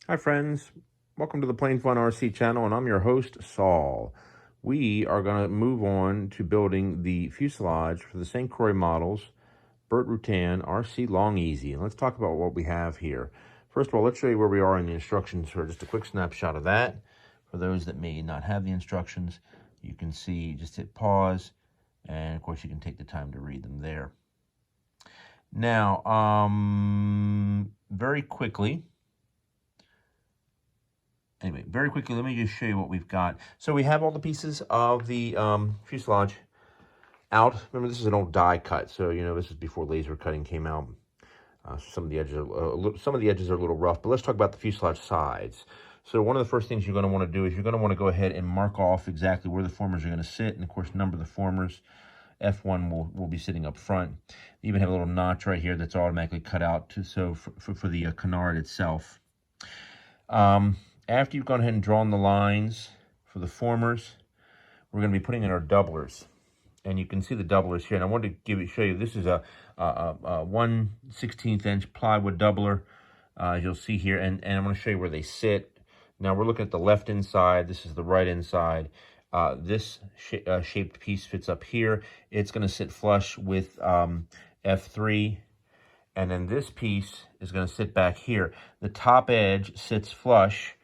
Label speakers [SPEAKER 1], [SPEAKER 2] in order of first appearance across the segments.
[SPEAKER 1] Hi friends, welcome to the Plain Fun RC channel, and I'm your host, Saul. We are going to move on to building the fuselage for the St. Croix models, Burt Rutan RC Long Easy. And let's talk about what we have here. First of all, let's show you where we are in the instructions for just a quick snapshot of that. For those that may not have the instructions, you can see, just hit pause, and of course you can take the time to read them there. Now, very quickly, let me just show you what we've got. So we have all the pieces of the fuselage out. Remember, this is an old die cut, so this is before laser cutting came out. Some of the edges are a little rough, but let's talk about the fuselage sides. So one of the first things you're going to want to do is you're going to want to go ahead and mark off exactly where the formers are going to sit, and of course number the formers. F1 will be sitting up front. You even have a little notch right here that's automatically cut out for the canard itself. After you've gone ahead and drawn the lines for the formers, we're going to be putting in our doublers. And you can see the doublers here. And I wanted to show you, this is a 1/16 inch plywood doubler, as you'll see here. And I'm going to show you where they sit. Now we're looking at the left inside. This is the right inside. This shaped piece fits up here. It's going to sit flush with F3. And then this piece is going to sit back here. The top edge sits flush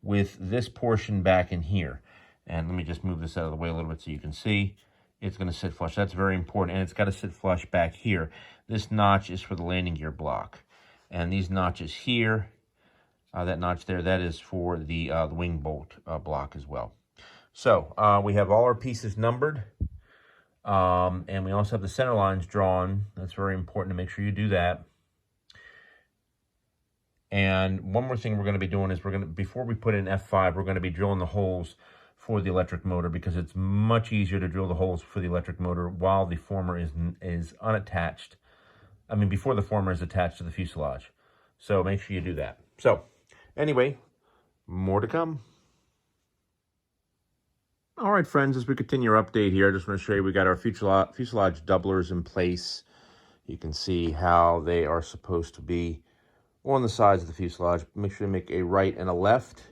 [SPEAKER 1] with this portion back in here. And let me just move this out of the way a little bit so you can see. It's going to sit flush. That's very important. And it's got to sit flush back here. This notch is for the landing gear block. And these notches here, that notch there, that is for the wing bolt block as well. So we have all our pieces numbered. And we also have the center lines drawn. That's very important to make sure you do that. And one more thing we're going to be doing is before we put in F5, we're going to be drilling the holes for the electric motor, because it's much easier to drill the holes for the electric motor while the former is unattached. I mean, before the former is attached to the fuselage. So make sure you do that. So anyway, more to come. All right, friends, as we continue our update here, I just want to show you we got our fuselage doublers in place. You can see how they are supposed to be on the sides of the fuselage. Make sure to make a right and a left.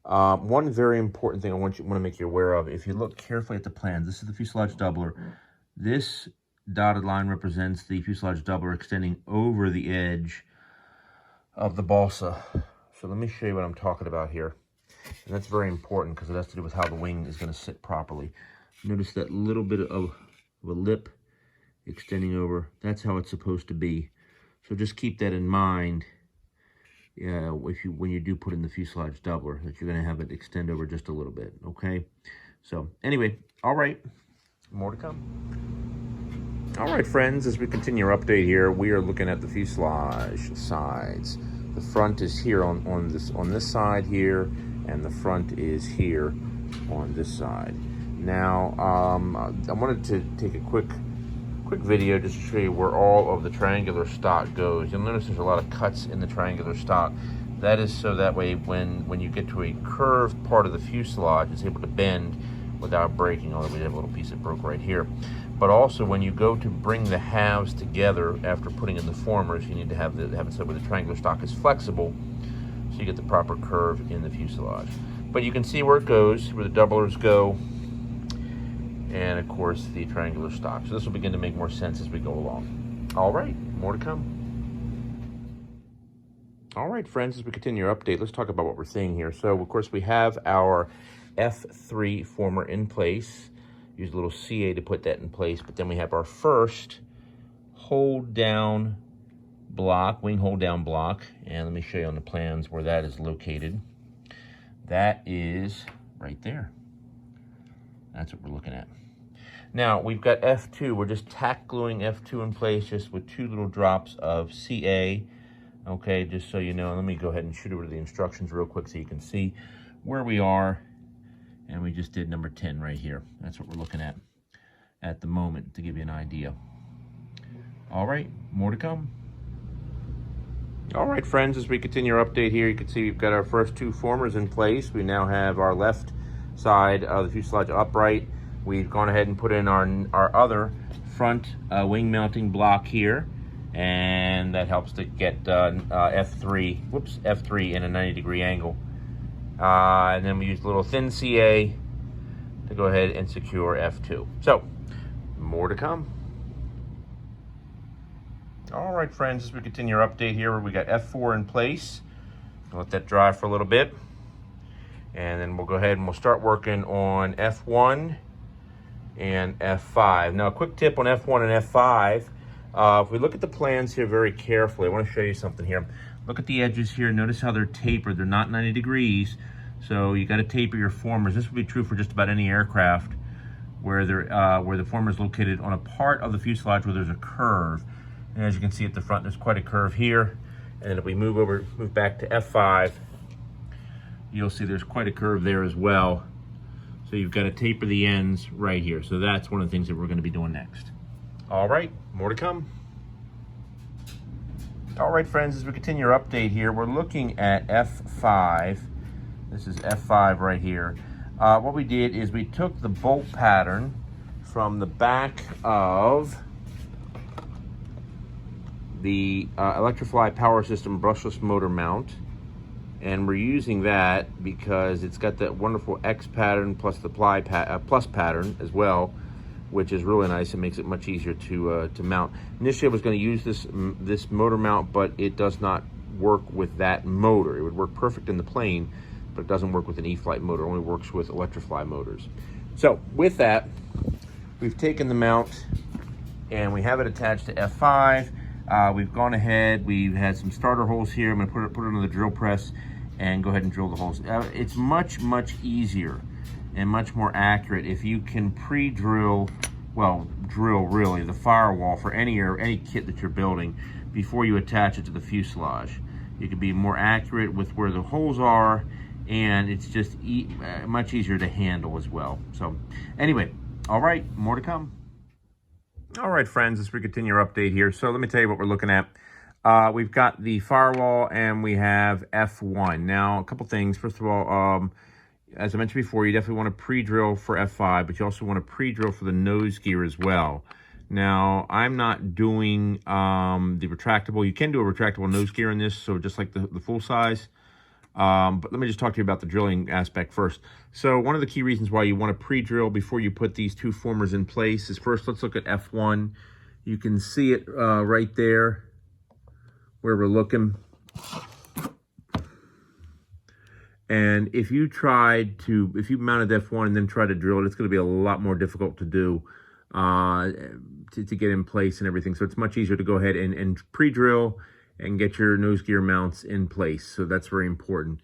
[SPEAKER 1] One very important thing I want to make you aware of, if you look carefully at the plans, this is the fuselage doubler. This dotted line represents the fuselage doubler extending over the edge of the balsa. So let me show you what I'm talking about here. And that's very important because it has to do with how the wing is going to sit properly. Notice that little bit of a lip extending over. That's how it's supposed to be. So just keep that in mind. When you do put in the fuselage doubler, that you're going to have it extend over just a little bit, okay? So anyway, all right, more to come. All right, friends, as we continue our update here, we are looking at the fuselage sides. The front is here on this side here, and the front is here on this side. Now, I wanted to take a quick video just to show you where all of the triangular stock goes. You'll notice there's a lot of cuts in the triangular stock. That is so that way when you get to a curved part of the fuselage, it's able to bend without breaking, although we have a little piece that broke right here. But also when you go to bring the halves together after putting in the formers, you need to have it so where the triangular stock is flexible so you get the proper curve in the fuselage. But you can see where it goes, where the doublers go, and of course the triangular stock. So this will begin to make more sense as we go along. All right, more to come. All right, friends, as we continue our update, let's talk about what we're seeing here. So of course we have our F3 former in place. Use a little CA to put that in place, but then we have our first hold down block, wing hold down block, and let me show you on the plans where that is located. That is right there. That's what we're looking at. Now, we've got F2. We're just tack gluing F2 in place just with 2 little drops of CA. Okay, just so you know. Let me go ahead and shoot over to the instructions real quick so you can see where we are. And we just did number 10 right here. That's what we're looking at the moment to give you an idea. All right, more to come. All right, friends, as we continue our update here, you can see we've got our first 2 formers in place. We now have our left side of the fuselage upright. We've gone ahead and put in our other front wing mounting block here. and that helps to get F3 in a 90-degree angle. And then we use a little thin CA to go ahead and secure F2. So, more to come. All right, friends, as we continue our update here, we got F4 in place. I'll let that dry for a little bit. And then we'll go ahead and we'll start working on F1 and F5. Now, a quick tip on F1 and F5. If we look at the plans here very carefully, I want to show you something here. Look at the edges here. Notice how they're tapered. They're not 90 degrees. So you got to taper your formers. This would be true for just about any aircraft where the former is located on a part of the fuselage where there's a curve. And as you can see at the front, there's quite a curve here. And then if we move back to F5, you'll see there's quite a curve there as well. So you've got to taper the ends right here. So that's one of the things that we're going to be doing next. All right, more to come. All right, friends, as we continue our update here, we're looking at F5. This is F5 right here. What we did is we took the bolt pattern from the back of the Electrifly Power System brushless motor mount, and we're using that because it's got that wonderful X pattern plus the plus pattern as well, which is really nice. It makes it much easier to mount. Initially, I was going to use this motor mount, but it does not work with that motor. It would work perfect in the plane, but it doesn't work with an E-flite motor. It only works with Electrifly motors. So with that, we've taken the mount and we have it attached to F5. We've gone ahead, we've had some starter holes here. I'm going to put it on the drill press and go ahead and drill the holes. It's much easier and much more accurate if you can pre-drill, well, drill really the firewall for any kit that you're building before you attach it to the fuselage. You can be more accurate with where the holes are, and it's just much easier to handle as well. So anyway, all right, more to come. All right, friends, as we continue our update here. So let me tell you what we're looking at. We've got the firewall and we have F1. Now, a couple things. First of all, as I mentioned before, you definitely want to pre-drill for F5, but you also want to pre-drill for the nose gear as well. Now, I'm not doing the retractable. You can do a retractable nose gear in this, so just like the full size. But let me just talk to you about the drilling aspect first. So one of the key reasons why you want to pre-drill before you put these two formers in place is, first, let's look at F1. You can see it right there where we're looking. And if you mounted F1 and then try to drill it, it's going to be a lot more difficult to do to get in place and everything. So it's much easier to go ahead and pre-drill and get your nose gear mounts in place. So that's very important.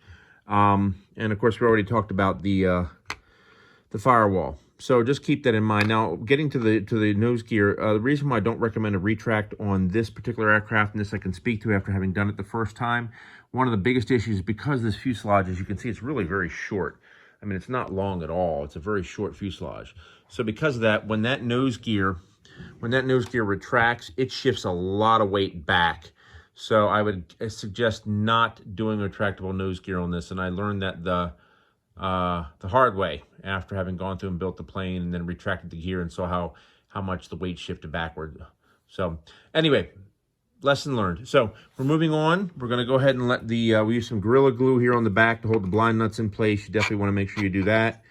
[SPEAKER 1] And of course, we already talked about the firewall. So just keep that in mind. Now, getting to the nose gear, the reason why I don't recommend a retract on this particular aircraft, and this I can speak to after having done it the first time, one of the biggest issues is because this fuselage, as you can see, it's really very short. I mean, it's not long at all. It's a very short fuselage. So because of that, when that nose gear retracts, it shifts a lot of weight back. So I would suggest not doing a retractable nose gear on this. And I learned that the hard way after having gone through and built the plane and then retracted the gear and saw how much the weight shifted backward. So anyway, lesson learned. So we're moving on. We're going to go ahead and let we use some Gorilla Glue here on the back to hold the blind nuts in place. You definitely want to make sure you do that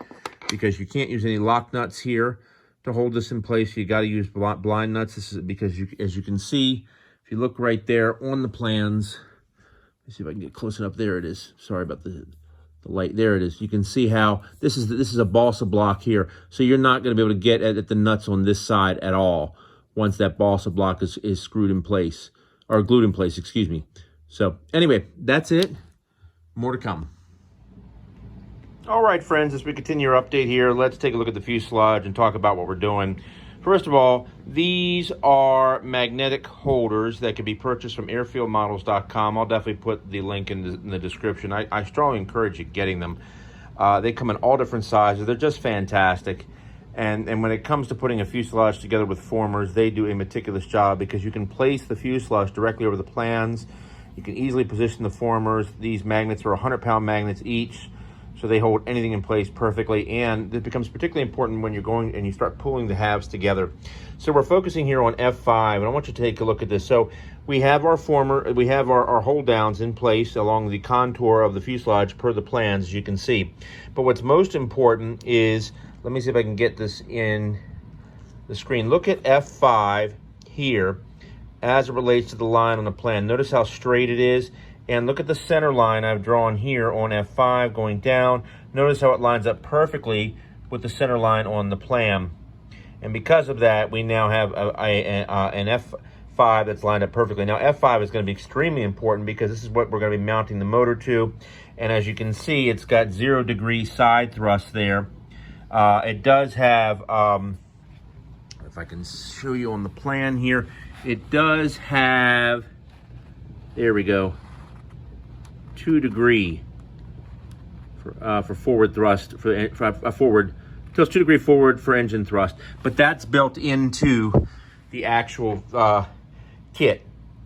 [SPEAKER 1] because you can't use any lock nuts here to hold this in place. You got to use blind nuts. This is because as you can see, if you look right there on the plans, let's see if I can get close enough. There it is. Sorry about the light. There it is. You can see how this is a balsa block here. So you're not going to be able to get at the nuts on this side at all once that balsa block is screwed in place, or glued in place, excuse me. So anyway, that's it. More to come. All right, friends, as we continue our update here, let's take a look at the fuselage and talk about what we're doing. First of all, these are magnetic holders that can be purchased from airfieldmodels.com. I'll definitely put the link in the description. I strongly encourage you getting them. They come in all different sizes. They're just fantastic. And when it comes to putting a fuselage together with formers, they do a meticulous job because you can place the fuselage directly over the plans. You can easily position the formers. These magnets are 100-pound magnets each. so they hold anything in place perfectly, and it becomes particularly important when you're going and you start pulling the halves together. So we're focusing here on F5, and I want you to take a look at this. So we have our our hold downs in place along the contour of the fuselage per the plans, as you can see. But what's most important is, let me see if I can get this in the screen. Look at F5 here as it relates to the line on the plan. Notice how straight it is. And look at the center line I've drawn here on F5 going down. Notice how it lines up perfectly with the center line on the plan. And because of that, we now have an F5 that's lined up perfectly. Now, F5 is going to be extremely important because this is what we're going to be mounting the motor to. And as you can see, it's got 0-degree side thrust there. It does have, if I can show you on the plan here, it does have, there we go, 2-degree for forward thrust, for forward, so it's 2-degree forward for engine thrust, but that's built into the actual kit,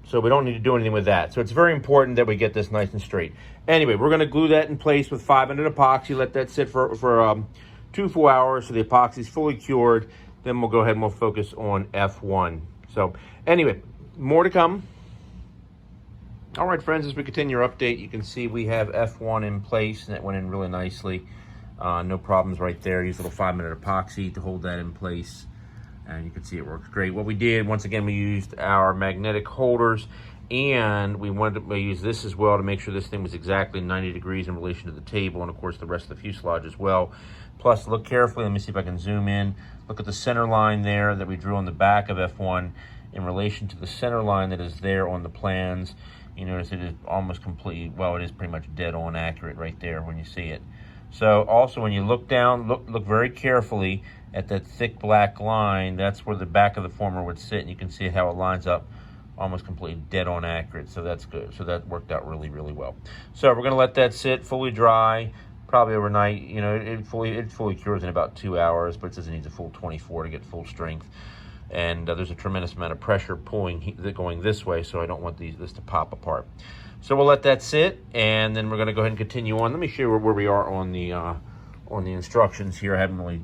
[SPEAKER 1] so we don't need to do anything with that. So it's very important that we get this nice and straight. Anyway, we're going to glue that in place with 500 epoxy, let that sit for 2 full hours so the epoxy is fully cured. Then we'll go ahead and we'll focus on F1. So anyway, more to come. All right, friends, as we continue our update, you can see we have F1 in place, and that went in really nicely. No problems right there. Use a little 5-minute epoxy to hold that in place, and you can see it works great. What we did, once again, we used our magnetic holders, and we wanted to use this as well to make sure this thing was exactly 90 degrees in relation to the table, and of course the rest of the fuselage as well. Plus, look carefully. Let me see if I can zoom in. Look at the center line there that we drew on the back of F1 in relation to the center line that is there on the plans. You notice it is almost completely, well, it is pretty much dead on accurate right there when you see it. So also when you look down, look very carefully at that thick black line. That's where the back of the former would sit, and you can see how it lines up almost completely dead on accurate. So that's good. So that worked out really, really well. So we're going to let that sit fully dry, probably overnight. You know, it fully cures in about 2 hours, but it says it needs a full 24 to get full strength. And there's a tremendous amount of pressure pulling going this way, so I don't want this to pop apart. So we'll let that sit, and then we're going to go ahead and continue on. Let me show you where we are on the instructions here. I haven't really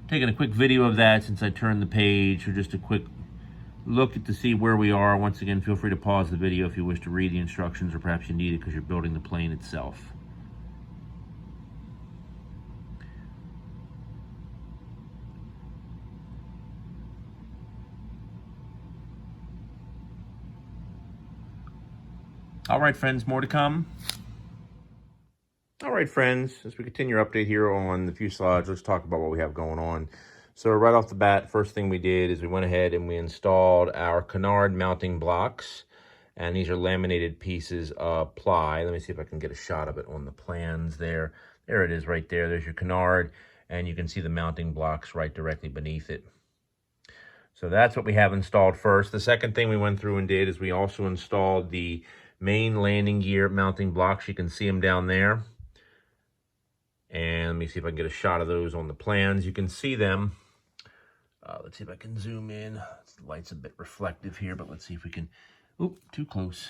[SPEAKER 1] taken a quick video of that since I turned the page, or just a quick look to see where we are. Once again, feel free to pause the video if you wish to read the instructions, or perhaps you need it because you're building the plane itself. All right, friends, more to come. All right, friends, as we continue our update here on the fuselage, let's talk about what we have going on. So right off the bat, first thing we did is we went ahead and we installed our canard mounting blocks. And these are laminated pieces of ply. Let me see if I can get a shot of it on the plans there. There it is right there. There's your canard, and you can see the mounting blocks right directly beneath it. So that's what we have installed first. The second thing we went through and did is we also installed the main landing gear mounting blocks. You can see them down there. And let me see if I can get a shot of those on the plans. You can see them. Let's see if I can zoom in. The light's a bit reflective here, but let's see if we can. Oop, too close.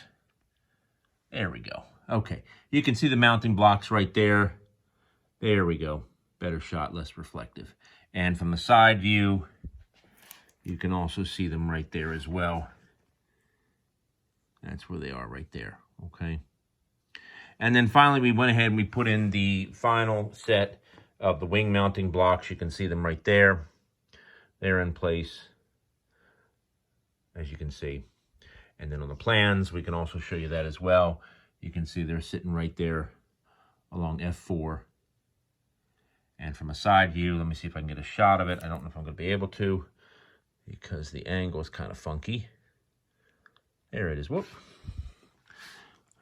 [SPEAKER 1] There we go. Okay, you can see the mounting blocks right there. There we go. Better shot, less reflective. And from the side view, you can also see them right there as well. That's where they are right there, okay? And then finally, we went ahead and we put in the final set of the wing mounting blocks. You can see them right there. They're in place, as you can see. And then on the plans, we can also show you that as well. You can see they're sitting right there along F4. And from a side view, let me see if I can get a shot of it. I don't know if I'm going to be able to because the angle is kind of funky. There it is. Whoop.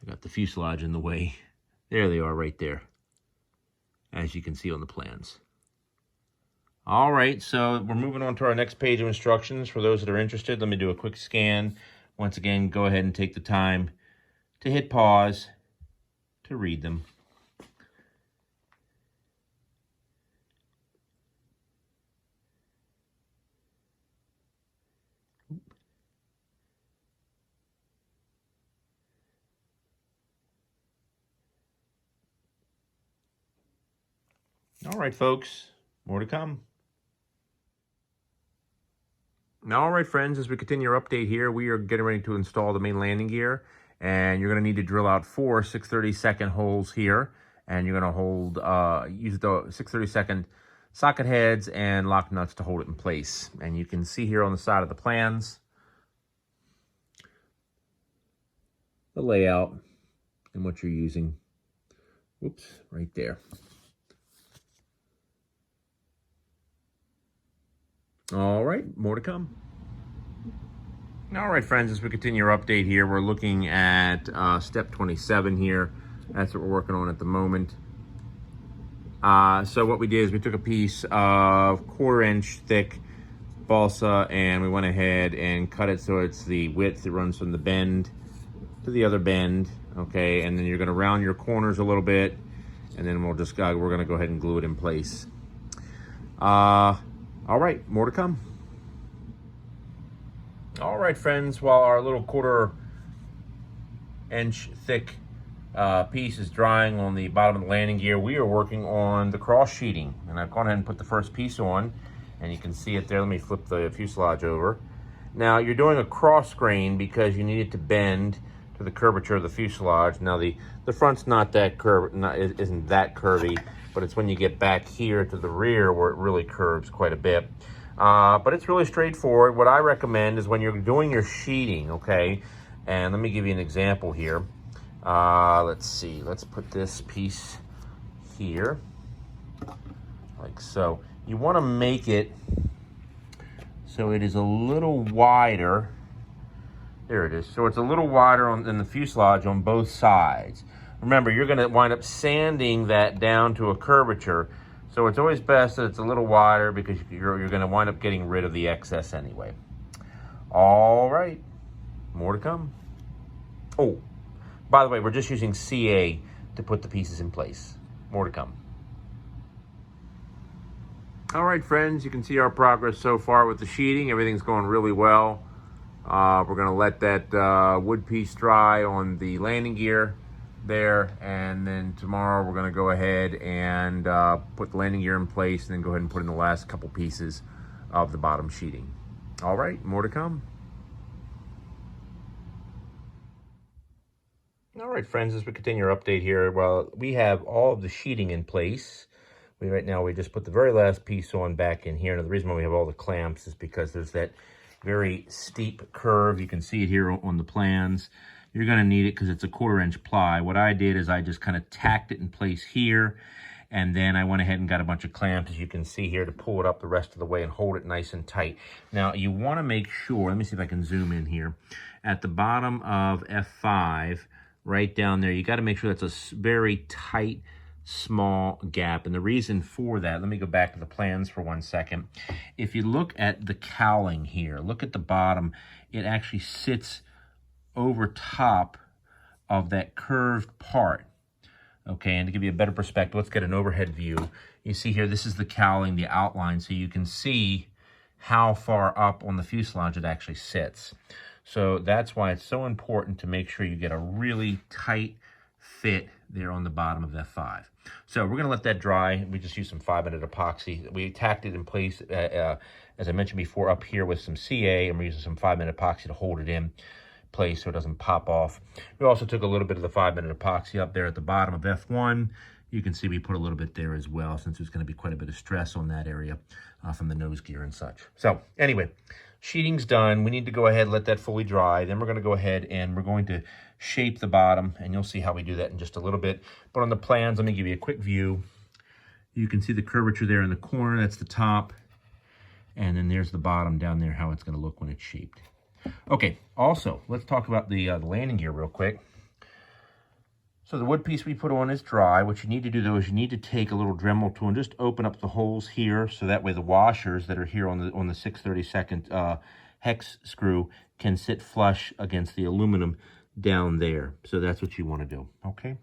[SPEAKER 1] I got the fuselage in the way. There they are right there, as you can see on the plans. All right, so we're moving on to our next page of instructions. For those that are interested, let me do a quick scan. Once again, go ahead and take the time to hit pause to read them. All right, folks, more to come. Now, all right, friends, as we continue our update here, we are getting ready to install the main landing gear, and you're going to need to drill out 4 6/32 holes here, and you're going to use the 6/32 socket heads and lock nuts to hold it in place. And you can see here on the side of the plans the layout and what you're using. Whoops, right there. All right, more to come. All right, friends, as we continue our update here, we're looking at step 27 here. That's what we're working on at the moment. So what we did is we took a piece of 1/4 inch thick balsa and we went ahead and cut it so it's the width that runs from the bend to the other bend, okay? And then you're gonna round your corners a little bit, and then we're gonna go ahead and glue it in place. All right, more to come. All right, friends, while our little 1/4 inch thick piece is drying on the bottom of the landing gear, we are working on the cross sheeting. And I've gone ahead and put the first piece on, and you can see it there. Let me flip the fuselage over. Now, you're doing a cross grain because you need it to bend to the curvature of the fuselage. Now, the front's not that isn't that curvy, but it's when you get back here to the rear where it really curves quite a bit. But it's really straightforward. What I recommend is when you're doing your sheeting, okay, and let me give you an example here. Let's see, let's put this piece here, like so. You want to make it so it is a little wider. There it is. So it's a little wider in the fuselage on both sides. Remember, you're going to wind up sanding that down to a curvature. So it's always best that it's a little wider because you're going to wind up getting rid of the excess anyway. All right, more to come. Oh, by the way, we're just using CA to put the pieces in place. More to come. All right, friends, you can see our progress so far with the sheeting. Everything's going really well. We're going to let that wood piece dry on the landing gear there, and then tomorrow we're going to go ahead and put the landing gear in place and then go ahead and put in the last couple pieces of the bottom sheeting. All right, more to come. All right, friends, as we continue our update here, well, we have all of the sheeting in place. Right now we just put the very last piece on back in here. Now, the reason why we have all the clamps is because there's that very steep curve. You can see it here on the plans. You're going to need it because it's a 1/4 inch ply. What I did is I just kind of tacked it in place here, and then I went ahead and got a bunch of clamps, as you can see here, to pull it up the rest of the way and hold it nice and tight. Now, you want to make sure, let me see if I can zoom in here, at the bottom of F5, right down there, you got to make sure that's a very tight, small gap. And the reason for that, let me go back to the plans for 1 second. If you look at the cowling here, look at the bottom, it actually sits over top of that curved part. Okay, and to give you a better perspective, let's get an overhead view. You see here, this is the cowling, the outline, so you can see how far up on the fuselage it actually sits. So that's why it's so important to make sure you get a really tight fit there on the bottom of F5. So we're going to let that dry. We just used some 5-minute epoxy. We tacked it in place, as I mentioned before, up here with some CA, and we're using some 5-minute epoxy to hold it in place so it doesn't pop off. We also took a little bit of the 5-minute epoxy up there at the bottom of F1. You can see we put a little bit there as well, since there's going to be quite a bit of stress on that area from the nose gear and such. So anyway, sheeting's done. We need to go ahead and let that fully dry. Then we're going to go ahead and we're going to shape the bottom, and you'll see how we do that in just a little bit. But on the plans, let me give you a quick view. You can see the curvature there in the corner. That's the top. And then there's the bottom down there, how it's going to look when it's shaped. Okay, also, let's talk about the landing gear real quick. So the wood piece we put on is dry. What you need to do, though, is you need to take a little Dremel tool and just open up the holes here, so that way the washers that are here on the 6/32 hex screw can sit flush against the aluminum down there. So that's what you want to do, okay?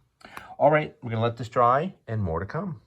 [SPEAKER 1] All right, we're going to let this dry, and more to come.